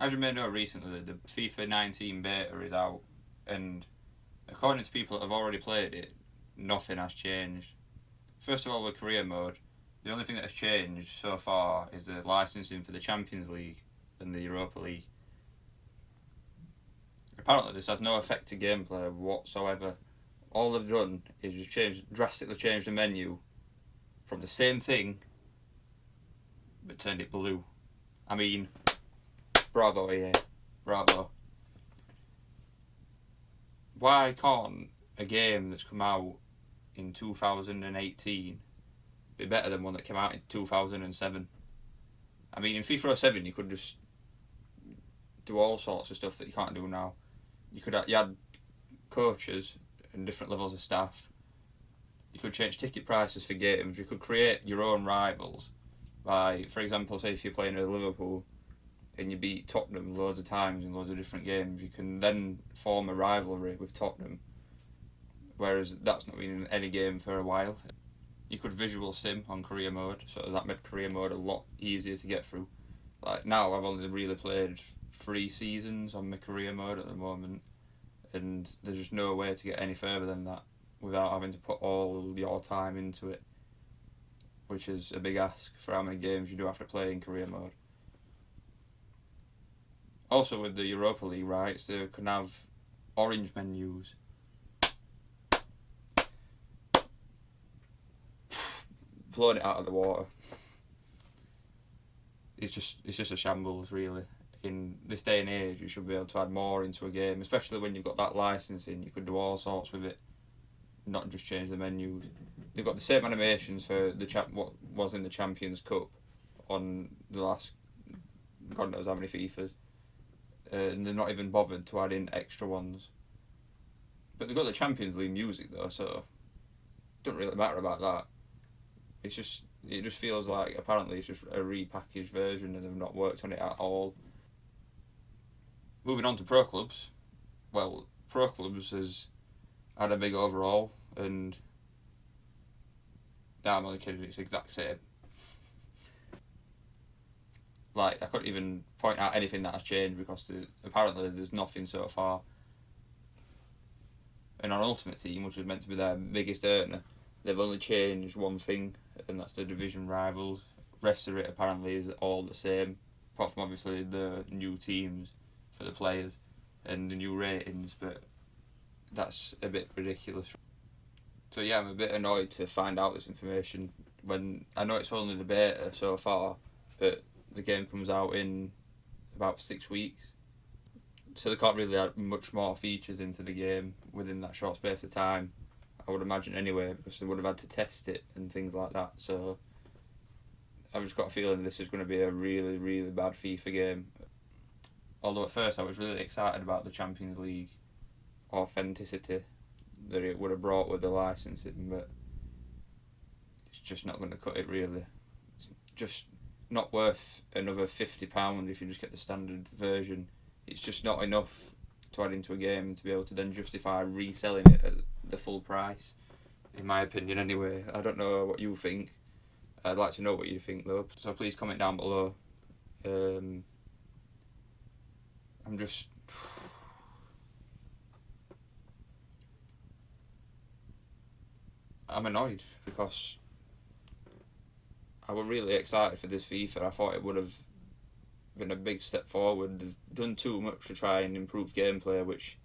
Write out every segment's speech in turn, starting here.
As you may know, recently the FIFA 19 beta is out, and according to people that have already played it, nothing has changed. First of all, with career mode, the only thing that has changed so far is the licensing for the Champions League and the Europa League. Apparently, this has no effect to gameplay whatsoever. All they've done is just drastically change the menu from the same thing, but turned it blue. I mean, bravo EA, bravo. Why can't a game that's come out in 2018 be better than one that came out in 2007? I mean, in FIFA 07 you could just do all sorts of stuff that you can't do now. You had coaches and different levels of staff. You could change ticket prices for games. You could create your own rivals by, for example, say if you're playing as Liverpool and you beat Tottenham loads of times in loads of different games, you can then form a rivalry with Tottenham, whereas that's not been in any game for a while. You could visual sim on career mode, so that made career mode a lot easier to get through. Like now, I've only really played 3 seasons on my career mode at the moment, and there's just no way to get any further than that without having to put all your time into it, which is a big ask for how many games you do have to play in career mode. Also, with the Europa League rights, they can have orange menus. Blowing it out of the water. It's just a shambles, really. In this day and age, you should be able to add more into a game, especially when you've got that licensing. You could do all sorts with it, not just change the menus. They've got the same animations for what was in the Champions Cup on the last God knows how many FIFAs, and they're not even bothered to add in extra ones. But they've got the Champions League music though, so it doesn't really matter about that. It just feels like apparently it's just a repackaged version and they've not worked on it at all. Moving on to Pro Clubs, well, Pro Clubs has had a big overhaul, and I'm only kidding, it's the exact same. Like, I couldn't even point out anything that has changed because apparently there's nothing so far. And on Ultimate Team, which was meant to be their biggest earner, they've only changed one thing, and that's the division rivals. Rest of it apparently is all the same, apart from obviously the new teams for the players and the new ratings, but that's a bit ridiculous. So yeah, I'm a bit annoyed to find out this information when I know it's only the beta so far, but the game comes out in about 6 weeks. So they can't really add much more features into the game within that short space of time, I would imagine anyway, because they would have had to test it and things like that. So I've just got a feeling this is going to be a really, really bad FIFA game. Although at first I was really excited about the Champions League authenticity that it would have brought with the licensing, but it's just not going to cut it really. It's just not worth another £50 if you just get the standard version. It's just not enough to add into a game to be able to then justify reselling it at the full price, in my opinion anyway. I don't know what you think. I'd like to know what you think though, so please comment down below. I'm annoyed because I was really excited for this FIFA. I thought it would have been a big step forward. They've done too much to try and improve gameplay, which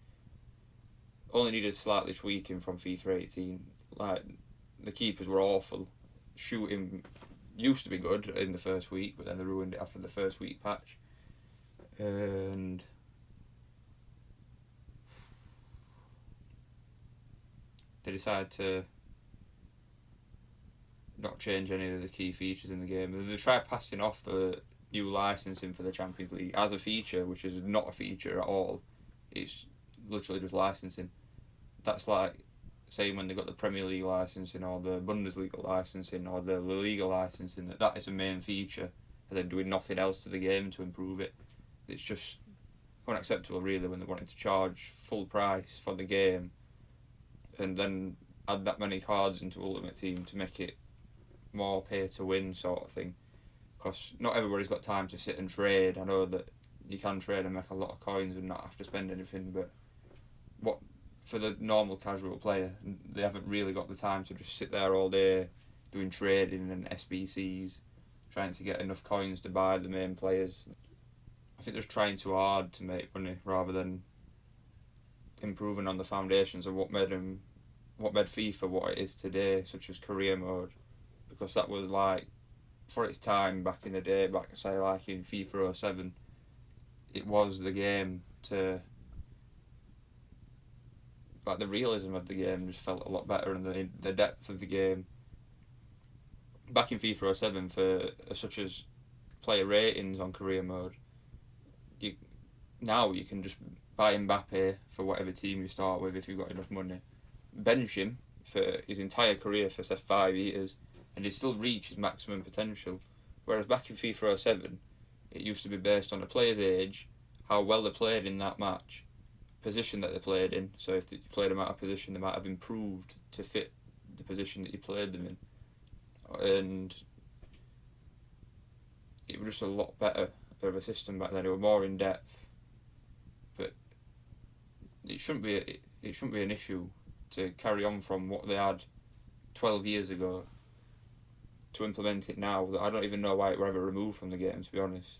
only needed slightly tweaking from FIFA 18. Like, the keepers were awful. Shooting used to be good in the first week, but then they ruined it after the first week patch. And they decided to not change any of the key features in the game. They tried passing off the new licensing for the Champions League as a feature, which is not a feature at all. It's literally just licensing. That's like saying when they got the Premier League licensing or the Bundesliga licensing or the La Liga licensing, that is a main feature, and then doing nothing else to the game to improve it. It's just unacceptable really when they wanted to charge full price for the game and then add that many cards into Ultimate Team to make it more pay to win sort of thing, because not everybody's got time to sit and trade. I know that you can trade and make a lot of coins and not have to spend anything. But what for the normal casual player, they haven't really got the time to just sit there all day doing trading and SBCs, trying to get enough coins to buy the main players. I think they're just trying too hard to make money rather than improving on the foundations of what made FIFA what it is today, such as career mode, because that was like, for its time back in the day, back say like in FIFA 07, it was the game to, like, the realism of the game just felt a lot better, and the depth of the game back in FIFA 07 for such as player ratings on career mode. Now you can just buy Mbappe for whatever team you start with if you've got enough money, bench him for his entire career for say 5 years, and he'd still reach his maximum potential. Whereas back in FIFA 07, it used to be based on a player's age, how well they played in that match, position that they played in. So if you played them out of position, they might have improved to fit the position that you played them in. And it was just a lot better of a system back then. It was more in depth, but it shouldn't be an issue to carry on from what they had 12 years ago to implement it now. I don't even know why it were ever removed from the game, to be honest.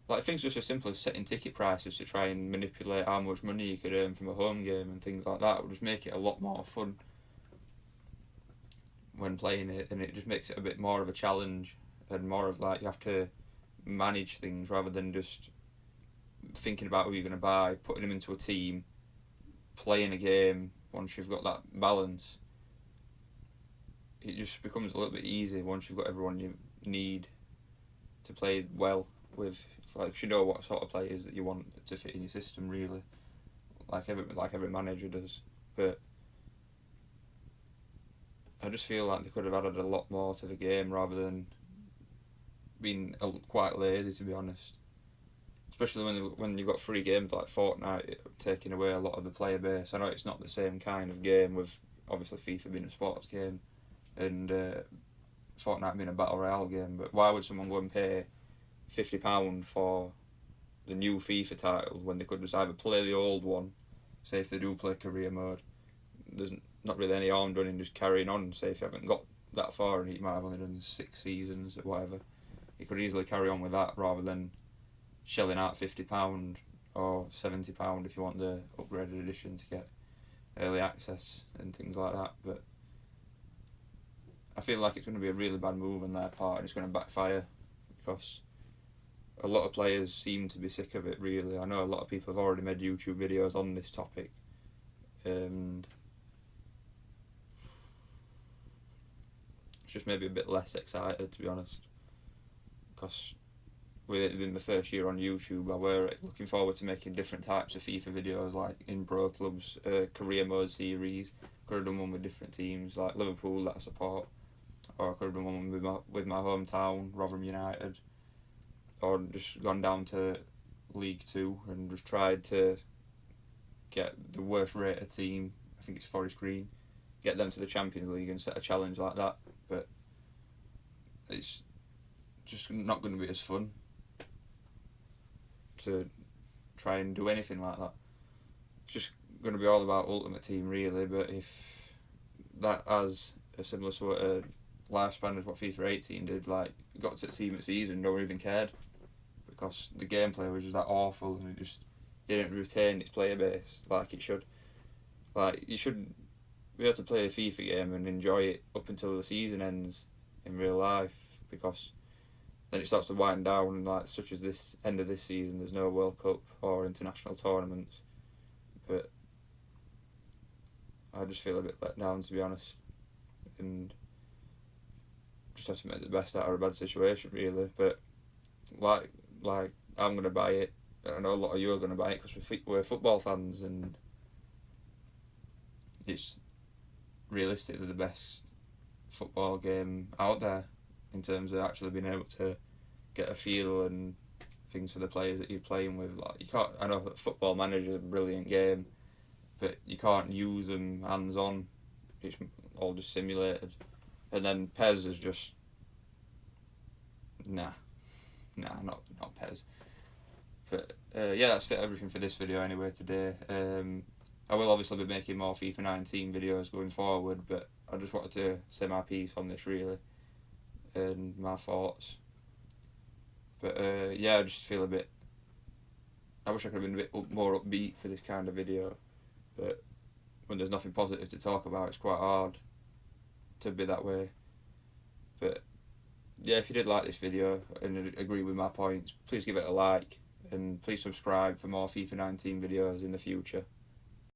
Like, things just as simple as setting ticket prices to try and manipulate how much money you could earn from a home game and things like that would just make it a lot more fun when playing it, and it just makes it a bit more of a challenge and more of like you have to manage things rather than just thinking about who you're going to buy, putting them into a team, playing a game. Once you've got that balance, it just becomes a little bit easier once you've got everyone you need to play well with. Like, you know what sort of players that you want to fit in your system, really, like every manager does. But I just feel like they could have added a lot more to the game rather than being quite lazy, to be honest. Especially when you've got free games like Fortnite taking away a lot of the player base. I know it's not the same kind of game, with obviously FIFA being a sports game and Fortnite being a battle royale game, but why would someone go and pay £50 for the new FIFA title when they could just either play the old one, say if they do play career mode, there's not really any harm done in just carrying on. Say if you haven't got that far and you might have only done 6 seasons or whatever, you could easily carry on with that rather than shelling out £50 or £70 if you want the upgraded edition to get early access and things like that. But I feel like it's going to be a really bad move on their part, and it's going to backfire because a lot of players seem to be sick of it, really. I know a lot of people have already made YouTube videos on this topic, and it's just maybe a bit less excited, to be honest, because with it being the first year on YouTube, I were looking forward to making different types of FIFA videos, like in Pro Clubs, career mode series. Could have done one with different teams, like Liverpool that I support, or I could have done one with my hometown, Rotherham United, or just gone down to League 2 and just tried to get the worst rated team, I think it's Forest Green, get them to the Champions League and set a challenge like that. But it's just not going to be as fun to try and do anything like that. It's just going to be all about Ultimate Team, really. But if that has a similar sort of lifespan as what FIFA 18 did, like, got to the team of the season, no one even cared because the gameplay was just that awful and it just didn't retain its player base like it should. Like, you should be able to play a FIFA game and enjoy it up until the season ends in real life, because then it starts to wind down, like such as this end of this season, there's no World Cup or international tournaments. But I just feel a bit let down, to be honest, and just have to make the best out of a bad situation, really. But like I'm going to buy it, and I know a lot of you are going to buy it because we're football fans, and it's realistically the best football game out there in terms of actually being able to get a feel and things for the players that you're playing with. Like, you can't. I know that Football Manager is a brilliant game, but you can't use them hands on. It's all just simulated. And then PES is just not PES. But yeah, that's everything for this video anyway today. I will obviously be making more FIFA 19 videos going forward, but I just wanted to say my piece on this really, and my thoughts. But yeah, I just feel a bit... I wish I could have been a bit more upbeat for this kind of video, but when there's nothing positive to talk about, it's quite hard to be that way. But yeah, if you did like this video and agree with my points, please give it a like, and please subscribe for more FIFA 19 videos in the future.